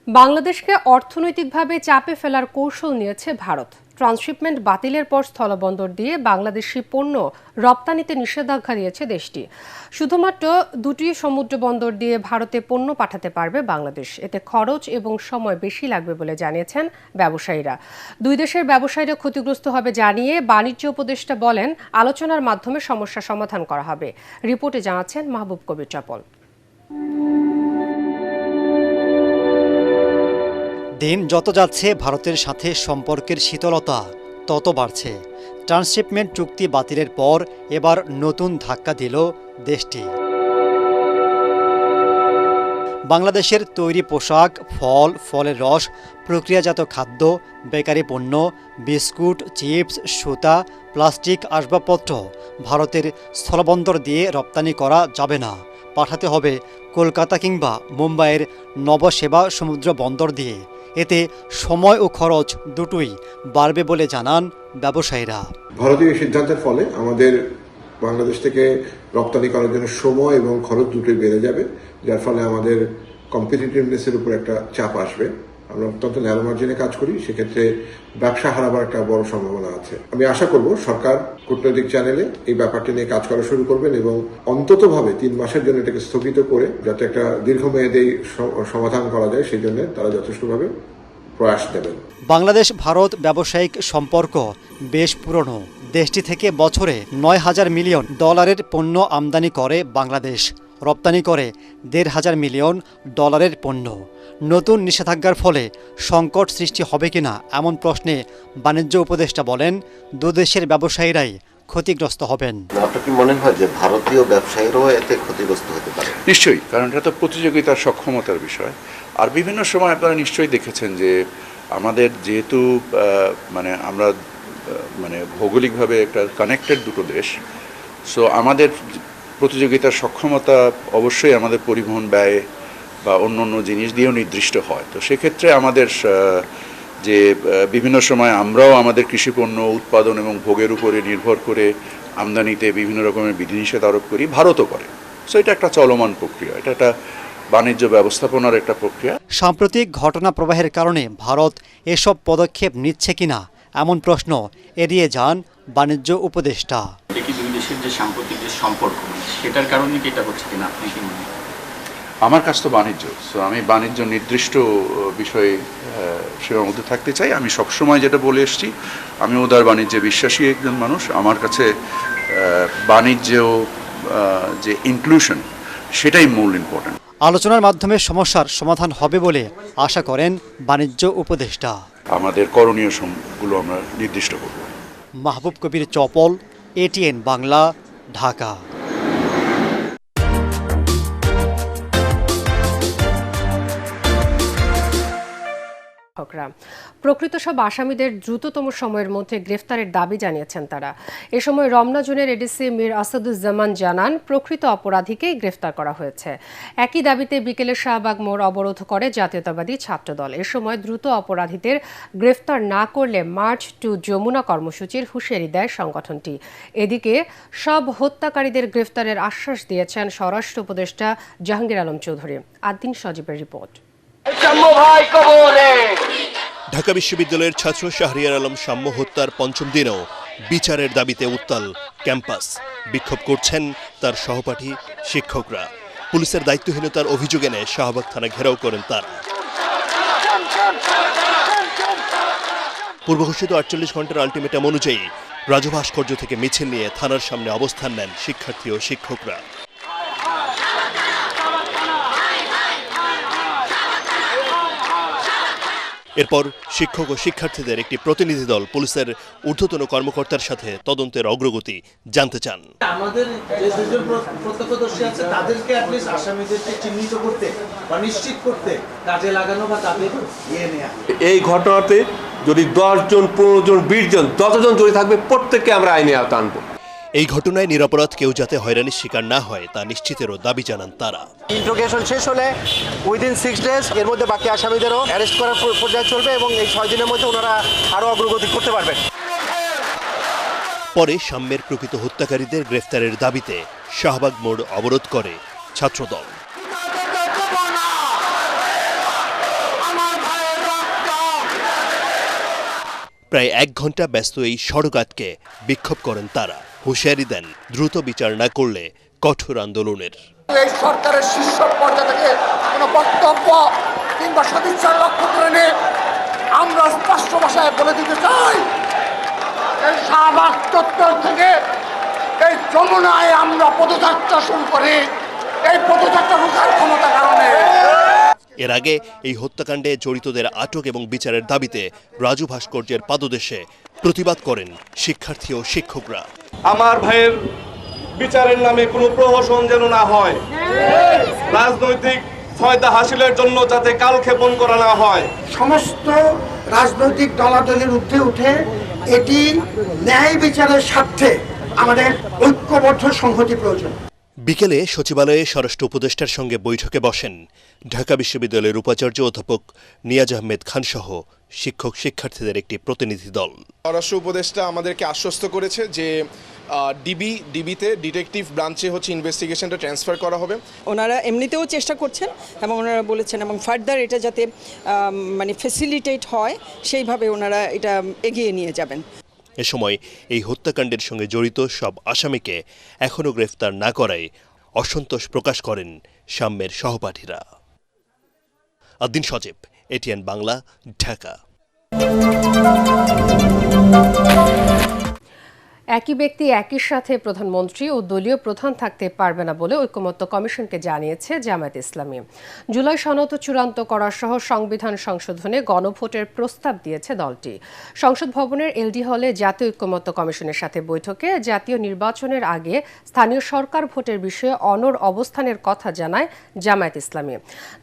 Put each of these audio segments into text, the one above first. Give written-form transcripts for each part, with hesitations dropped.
বাংলাদেশকে অর্থনৈতিকভাবে চাপে ফেলার কৌশল নিয়েছে ভারত। ট্রান্সশিপমেন্ট বাতিলের পর স্থলবন্দর দিয়ে বাংলাদেশি পণ্য রপ্তানিতে নিষেধাজ্ঞা দিয়েছে দেশটি। শুধুমাত্র দুটি সমুদ্র বন্দর দিয়ে ভারতে পণ্য পাঠাতে পারবে বাংলাদেশ। এতে খরচ এবং সময় বেশি লাগবে বলে জানিয়েছেন ব্যবসায়ীরা। দুই দেশের ব্যবসায়ীরা ক্ষতিগ্রস্ত হবে জানিয়ে বাণিজ্য উপদেষ্টা বলেন, আলোচনার মাধ্যমে সমস্যা সমাধান করা হবে। রিপোর্টে জানাচ্ছেন মাহবুব কবির চপল। দিন যত যাচ্ছে ভারতের সাথে সম্পর্কের শীতলতা তত বাড়ছে। ট্রান্সশিপমেন্ট চুক্তি বাতিলের পর এবার নতুন ধাক্কা দিল দেশটি। বাংলাদেশের তৈরি পোশাক, ফল, ফলের রস, প্রক্রিয়াজাত খাদ্য, বেকারি পণ্য, বিস্কুট, চিপস, সুতা, প্লাস্টিক, আসবাবপত্র ভারতের স্থলবন্দর দিয়ে রপ্তানি করা যাবে না। পাঠাতে হবে কলকাতা কিংবা মুম্বাইয়ের নবসেবা সমুদ্র বন্দর দিয়ে। এতে সময় ও খরচ দুটোই বাড়বে বলে জানান ব্যবসায়ীরা। ভারতীয় সিদ্ধান্তের ফলে আমাদের বাংলাদেশ থেকে রপ্তানি করার জন্য সময় এবং খরচ দুটোই বেড়ে যাবে, যার ফলে আমাদের কম্পিটিটিভনেসের উপর একটা চাপ আসবে। আমরা অত্যন্ত ন্যারো মার্জিনে কাজ করি, সেক্ষেত্রে ব্যবসা হারাবার একটা বড় সম্ভাবনা আছে। আমি আশা করব সরকার কূটনৈতিক চ্যানেলে এই ব্যাপারটি নিয়ে কাজ করা শুরু করবেন এবং অন্ততভাবে 3 মাসের জন্য এটাকে স্থগিত করে যাতে একটা দীর্ঘমেয়াদী সমাধান করা যায়, সেই জন্য তারা যথেষ্টভাবে প্রয়াস নেবেন। বাংলাদেশ ভারত ব্যবসায়িক সম্পর্ক বেশ পুরনো। দেশটি থেকে বছরে $9,000 মিলিয়ন পণ্য আমদানি করে বাংলাদেশ, রপ্তানি করে $1,500 মিলিয়ন পণ্য। নতুন নিষেধাজ্ঞার ফলে সংকট সৃষ্টি হবে কিনা এমন প্রশ্নে বাণিজ্য উপদেষ্টা বলেন, দুদেশের ব্যবসায়ীরাই ক্ষতিগ্রস্ত হবেন। আপনার কি মনে হয় যে ভারতীয় ব্যবসায়ীরাও এতে ক্ষতিগ্রস্ত হতে পারে? নিশ্চয়ই, কারণ এটা তো প্রতিযোগিতার সক্ষমতার বিষয়। আর বিভিন্ন সময় আপনারা নিশ্চয়ই দেখেছেন যে আমাদের যেহেতু আমরা ভৌগোলিকভাবে একটা কানেক্টেড দুটো দেশ, সো আমাদের প্রতিযোগিতার সক্ষমতা অবশ্যই আমাদের পরিবহন ব্যয় বা অন্য অন্য জিনিস দিয়েও নির্দিষ্ট হয়। তো সেক্ষেত্রে আমাদের যে বিভিন্ন সময় আমরাও আমাদের কৃষিপণ্য উৎপাদন এবং ভোগের উপরে নির্ভর করে আমদানিতে বিভিন্ন রকমের বিধিনিষেধ আরোপ করি, ভারতও করে। সো এটা একটা চলমান প্রক্রিয়া, এটা একটা বাণিজ্য ব্যবস্থাপনার একটা প্রক্রিয়া। সাম্প্রতিক ঘটনা প্রবাহের কারণে ভারত এসব পদক্ষেপ নিচ্ছে কিনা এমন প্রশ্ন এড়িয়ে যান বাণিজ্য উপদেষ্টা। দুই দেশের যে সাম্প্রতিক যে সম্পর্ক, সেটার কারণে কি এটা হচ্ছে কিনা আপনি কি মনে করেন? আমার কাছ তো বাণিজ্য, সো আমি বাণিজ্য নির্দিষ্ট বিষয়ে সেবার মধ্যে থাকতে চাই। আমি সবসময় যেটা বলে এসেছি, আমি উদার বাণিজ্যে বিশ্বাসী একজন মানুষ। আমার কাছে বাণিজ্য যে ইনক্লুশন, সেটাই মূল ইম্পর্টেন্ট। আলোচনার মাধ্যমে সমস্যার সমাধান হবে বলে আশা করেন বাণিজ্য উপদেষ্টা। আমাদের করণীয় গুলো আমরা নির্দিষ্ট করব। মাহবুব কবির চপল, ATN বাংলা, ঢাকা। প্রকৃত সব আসামিদের দ্রুততম সময়ের মধ্যে গ্রেফতারের দাবি জানিয়েছেন তারা। এ সময় রমনা জোনের এডিসি মীর আসাদুজ্জামান জানান, প্রকৃত অপরাধীকেই গ্রেফতার করা হয়েছে। একই দাবিতে বিকেলে শাহবাগ মোড় অবরোধ করে জাতীয়তাবাদী ছাত্রদল। এ সময় দ্রুত অপরাধীদের গ্রেফতার না করলে মার্চ টু যমুনা কর্মসূচির হুঁশিয়ারি দেয় সংগঠনটি। এদিকে সব হত্যাকারীদের গ্রেফতারের আশ্বাস দিয়েছেন স্বরাষ্ট্র উপদেষ্টা জাহাঙ্গীর আলম চৌধুরী। আদ্দিন সজীবের রিপোর্ট। ঢাকা বিশ্ববিদ্যালয়ের ছাত্র শাহরিয়ার আলম শাম্য হত্যার ৫ম দিনেও বিচারের দাবিতে উত্তাল ক্যাম্পাস। বিক্ষোভ করছেন তার সহপাঠী শিক্ষকরা। পুলিশের দায়িত্বহীনতার অভিযোগ এনে শাহবাগ থানা ঘেরাও করেন তারা। পূর্বঘোষিত ৪৮ ঘন্টার আলটিমেটাম অনুযায়ী রাজভাস্কর্য থেকে মিছিল নিয়ে থানার সামনে অবস্থান নেন শিক্ষার্থী ও শিক্ষকরা। এরপর শিক্ষক ও শিক্ষার্থীদের একটি প্রতিনিধি দল পুলিশের ঊর্ধ্বতন কর্মকর্তার সাথে তদন্তের অগ্রগতি জানতে চান। আমাদের যে দুজন প্রত্যক্ষদর্শী আছে তাদেরকে অ্যাটলিস্ট আসামিদেরকে চিহ্নিত করতে বা নিশ্চিত করতে কাজে লাগানো বা তাদের নিয়ে নেওয়া। এই ঘটনাতে যদি 10 জন, 15 জন, 20 জন, যতজন জড়িত থাকবে প্রত্যেককে আমরা আইনে আওতায় আনবো। এই ঘটনায় নিরপরাধ কেউ যাতে হয়রানির শিকার না হয় তা নিশ্চিতেরও দাবি জানান তারা। ইন্ট্রোগেশন শেষ হলে উইদিন 6 ডেজ এর মধ্যে বাকি আসামিদেরও অ্যারেস্ট করার পর্যায়ে চলবে এবং এই 6 দিনের মধ্যে ওনারা আরও অগ্রগতি করতে পারবেন। পরে সাম্যের প্রকৃত হত্যাকারীদের গ্রেফতারের দাবিতে শাহবাগ মোড় অবরোধ করে ছাত্রদল। প্রায় 1 ঘন্টা ব্যস্ত এই সড়ক আটকে বিক্ষোভ করেন তারা। হুঁশিয়ারি দেন দ্রুত বিচার না করলে কঠোর আন্দোলনের। এই সরকারের শীর্ষ পর্যায়ে থেকে কোনো বক্তব্য কিংবা সদিচ্ছার লক্ষ্য করে নিয়ে আমরা স্পষ্ট ভাষায় বলে দিতে চাই, এই শাহবাগ চত্বর থেকে এই যমুনায় আমরা পদযাত্রা শুরু করি। এই পদযাত্রা রোখার ক্ষমতা কারণে এর আগে এই হত্যাকাণ্ডে জড়িতদের আটক এবং বিচারের দাবিতে রাজু ভাস্কর্যের পাদদেশে প্রতিবাদ করেন শিক্ষার্থী ও শিক্ষকরা। আমার ভাইয়ের বিচারের নামে কোনো প্রহসন যেন না হয়, রাজনৈতিক ফায়দা হাসিলের জন্য যাতে কালক্ষেপণ করা না হয়। সমস্ত রাজনৈতিক দলাদলের ঊর্ধ্বে উঠে এটি ন্যায় বিচারের স্বার্থে আমাদের ঐক্যবদ্ধ সংহতি প্রয়োজন। বিকেলে সচিবালয়ে স্বরাষ্ট্র উপদেষ্টার সঙ্গে বৈঠকে বসেন ঢাকা বিশ্ববিদ্যালয়ের উপাচার্য অধ্যাপক নিয়াজ আহমেদ খান সহ শিক্ষক শিক্ষার্থীদের একটি প্রতিনিধি দল। স্বরাষ্ট্র উপদেষ্টা আমাদেরকে আশ্বস্ত করেছে যে ডিবিতে ডিটেকটিভ ব্রাঞ্চে ইনভেস্টিগেশনটা ট্রান্সফার করা হবে। ওনারা এমনিতেও চেষ্টা করছেন এবং ওনারা বলেছেন এবং ফার্দার এটা যাতে ফ্যাসিলিটেট হয় সেইভাবে ওনারা এটা এগিয়ে নিয়ে যাবেন। এ সময় এই হত্যাকাণ্ডের সঙ্গে জড়িত সব আসামিকে এখনও গ্রেফতার না করায় অসন্তোষ প্রকাশ করেন সাম্যের সহপাঠীরা। আদ্দিন সজীব, এটিএন বাংলা, ঢাকা। একই ব্যক্তি একই সাথে প্রধানমন্ত্রী ও দলীয় প্রধান থাকতে পারবে না বলে ঐকমত্য কমিশনকে জানিয়েছে জামায়াতে ইসলামী। জুলাই সনদ চূড়ান্ত করা সহ সংবিধান সংশোধনে গণভোটের প্রস্তাব দিয়েছে দলটি। সংসদ ভবনের এলডি হলে জাতীয় ঐকমত্য কমিশনের সাথে বৈঠকে জাতীয় নির্বাচনের আগে স্থানীয় সরকার ভোটের বিষয়ে অনড় অবস্থানের কথা জানায় জামায়াতে ইসলামী।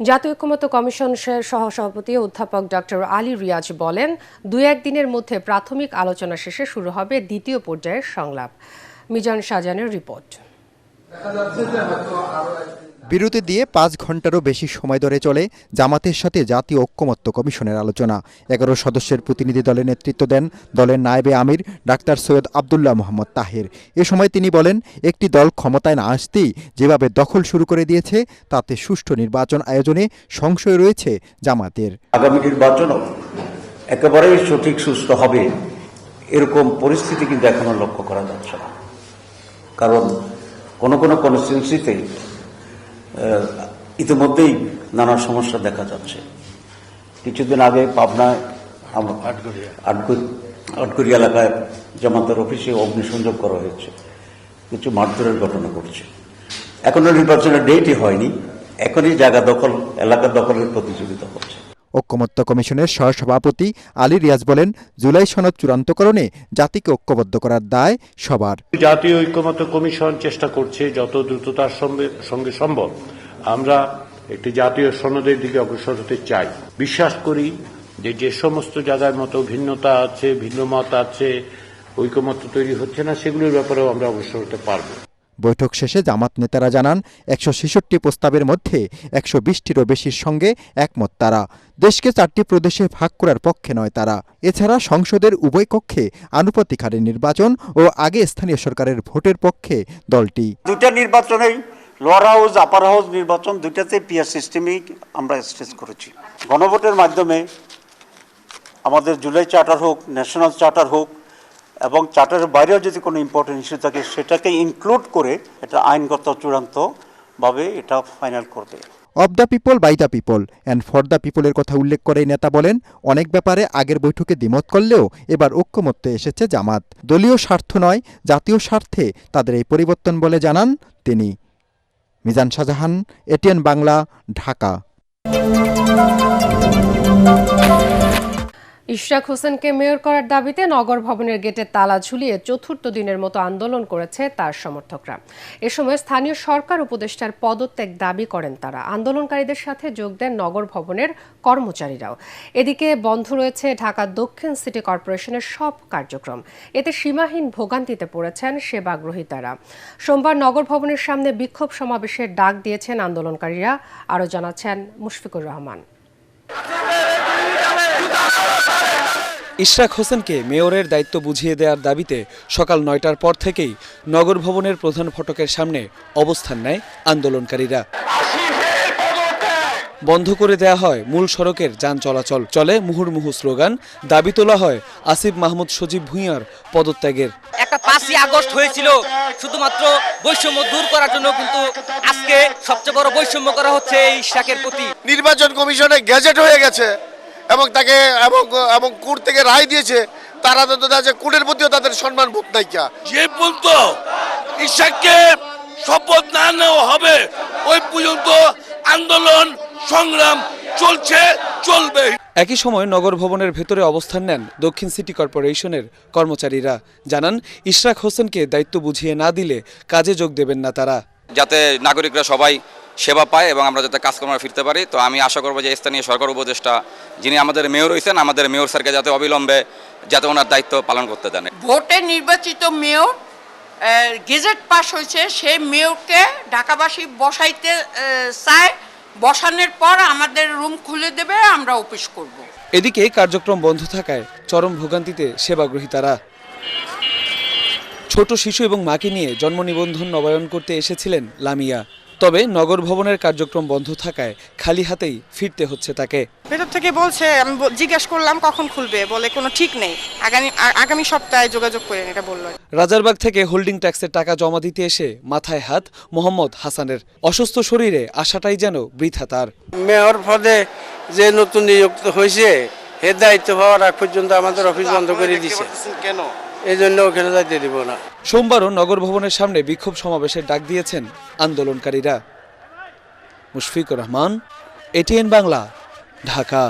জাতীয় ঐকমত্য কমিশন সহসভাপতি অধ্যাপক ডক্টর আলী রিয়াজ বলেন, 2-1 দিনের মধ্যে প্রাথমিক আলোচনা শেষে শুরু হবে দ্বিতীয় পর্যায়ে সংলাপ। মিজান শাহজাহানের রিপোর্ট। বিরতি দিয়ে 5 ঘন্টারও বেশি সময় ধরে চলে জামাতের সাথে জাতীয় ঐকমত্য কমিশনের আলোচনা। 11 সদস্যের প্রতিনিধি দলের নেতৃত্ব দেন দলের নায়েবে আমির ডাক্তার সৈয়দ আবদুল্লাহ মোহাম্মদ তাহের। এ সময় তিনি বলেন, একটি দল ক্ষমতায় না আসতেই যেভাবে দখল শুরু করে দিয়েছে তাতে সুষ্ঠু নির্বাচন আয়োজনে সংশয় রয়েছে জামাতের। আগামী নির্বাচনও একেবারেই সঠিক সুষ্ঠু হবে এরকম পরিস্থিতি কিন্তু এখনো লক্ষ্য করা যাচ্ছে না। কারণ কোনো কোনো কনস্টিটিউয়েন্সিতে ইতিমধ্যেই নানা সমস্যা দেখা যাচ্ছে। কিছুদিন আগে পাবনায় আটঘরিয়া এলাকায় জামাতের অফিসে অগ্নিসংযোগ করা হয়েছে, কিছু মারধরের ঘটনা ঘটছে। এখনো নির্বাচনের ডেটই হয়নি, এখনই জায়গা দখল, এলাকা দখলের প্রতিযোগিতা হচ্ছে। ঐকমত্য কমিশনের সহসভাপতি আলী রিয়াজ বলেন, জুলাই সনদ চূড়ান্তকরণে জাতিকে ঐক্যবদ্ধ করার দায় সবার। জাতীয় ঐকমত্য কমিশন চেষ্টা করছে যত দ্রুততার সঙ্গে সম্ভব আমরা একটি জাতীয় সনদের দিকে অগ্রসর হতে চাই। বিশ্বাস করি যে সমস্ত জায়গার মতো ভিন্নতা আছে, ভিন্ন মত আছে, ঐকমত্য তৈরি হচ্ছে না, সেগুলোর ব্যাপারেও আমরা অগ্রসর হতে পারব। বৈঠক শেষে জামাত নেতারা জানান, 166 প্রস্তাবের মধ্যে 120টিরও বেশির সঙ্গে একমত তারা। দেশকে 4টি প্রদেশে ভাগ করার পক্ষে নয় তারা। এছাড়া সংসদের উভয় কক্ষে আনুপাতিক হারে নির্বাচন ও আগে স্থানীয় সরকারের ভোটের পক্ষে দলটি। দুইটা নির্বাচনেই লোয়ার হাউস আপার হাউস নির্বাচন দুইটাতে পিয়ার সিস্টেমই আমরা স্ট্রেস করেছি। গণভোটের মাধ্যমে আমাদের জুলাই চার্টার হোক, ন্যাশনাল চার্টার হোক এবং চার্টারের বাইরেও যদি কোনো ইম্পর্টেন্ট ইস্যু থাকে সেটাকে ইনক্লুড করে এটা আইনগত চূড়ান্তভাবে এটা ফাইনাল করবে। Of the people, by the people and for the পিপলের কথা উল্লেখ করে নেতা বলেন, অনেক ব্যাপারে আগের বৈঠকে দ্বিমত করলেও এবার ঐক্যমত্যে এসেছে জামাত। দলীয় স্বার্থ নয়, জাতীয় স্বার্থে তাদের এই পরিবর্তন বলে জানান তিনি। মিজান শাহজাহান, এটিএন বাংলা, ঢাকা। ইশরাক হোসেনকে মেয়র করার দাবিতে নগর ভবনের গেটে তালা ঝুলিয়ে 4র্থ দিনের মতো আন্দোলন করেছে তার সমর্থকরা। এ সময় স্থানীয় সরকার উপদেষ্টার পদত্যাগ দাবি করেন তারা। আন্দোলনকারীদের সাথে যোগ দেন নগর ভবনের কর্মচারীরাও। এদিকে বন্ধ রয়েছে ঢাকা দক্ষিণ সিটি কর্পোরেশনের সব কার্যক্রম। এতে সীমাহীন ভোগান্তিতে পড়েছেন সেবাগ্রহীতারা। সোমবার নগর ভবনের সামনে বিক্ষোভ সমাবেশের ডাক দিয়েছেন আন্দোলনকারীরা। আরও জানাচ্ছেন মুশফিকুর রহমান। ইশরাক হোসেনকে মেয়রের দায়িত্ব বুঝিয়ে দেওয়ার দাবিতে সকাল 9টার পর থেকেই নগর ভবনের প্রধান ফটকের সামনে অবস্থান নেয় আন্দোলনকারীরা। বন্ধ করে দেয়া হয় মূল সড়কের যান চলাচল, চলে মুহুর্মুহু স্লোগান, দাবি তোলা হয় আসিফ মাহমুদ সজীব ভূঁইয়ার পদত্যাগের। একটা 5ই আগস্ট হয়েছিল শুধুমাত্র বৈষম্য দূর করার জন্য, কিন্তু আজকে সবচেয়ে বড় বৈষম্য করা হচ্ছে এই ইশরাকের প্রতি। নির্বাচন কমিশনে গ্যাজেট হয়ে গেছে এবং তাকে এবং কোর্ট থেকে রায় দিয়েছে, তারা তো কোর্টের প্রতিও তাদের সম্মান বোধ নাই। যে পর্যন্ত ইশরাককে শপথ না নেওয়া হবে ওই পর্যন্ত আন্দোলন সংগ্রাম চলবে। একই সময় নগর ভবনের ভেতরে অবস্থান নেন দক্ষিণ সিটি কর্পোরেশনের কর্মচারীরা। জানান ইশরাক হোসেনকে দায়িত্ব বুঝিয়ে না দিলে কাজে যোগ দেবেন না তারা। যাতে নাগরিকরা সবাই সেবা পায় এবং আমরা যাতে কাজকর্মে ফিরতে পারি, তো আমি আশা করবো যে স্থানীয় সরকার উপদেষ্টা যিনি আমাদের মেয়র হয়েছেন, আমাদের মেয়র স্যারকে যাতে অবিলম্বে যাতে ওনার দায়িত্ব পালন করতে দেন। ভোটে নির্বাচিত মেয়র গেজেট পাস হয়েছে, সেই মেয়রকে ঢাকাবাসী বসাইতে চায়, বসানোর পর আমাদের রুম খুলে দেবে, আমরা অফিস করব। এদিকে কার্যক্রম বন্ধ থাকায় চরম ভোগান্তিতে সেবাগ্রহীতারা। ছোট শিশু এবং মাকে নিয়ে জন্ম নিবন্ধন নবায়ন করতে এসেছিলেন লামিয়া। তবে নগর ভবনের কার্যক্রম বন্ধ থাকায় খালি হাতেই ফিরতে হচ্ছে তাকে। ভেতর থেকে বলছে, আমি জিজ্ঞেস করলাম কখন খুলবে, বলে কোনো ঠিক নেই, আগামী সপ্তাহে যোগাযোগ করেন, এটা বলল। রাজারবাগ থেকে হোল্ডিং ট্যাক্সের টাকা জমা দিতে এসে মাথায় হাত মোহাম্মদ হাসানের। অসুস্থ শরীরে আশাটাই যেন বৃথা তার। মেয়র পদে যে নতুন নিযুক্ত হয়েছে, এর দায়িত্ব পাওয়ার আগ পর্যন্ত আমাদের অফিস বন্ধ করে দিয়েছে, কেন এই জন্য ওখানে যাইতে দিব না। সোমবারও নগর ভবনের সামনে বিক্ষোভ সমাবেশের ডাক দিয়েছেন আন্দোলনকারীরা। মুশফিকুর রহমান, এটিএন বাংলা, ঢাকা।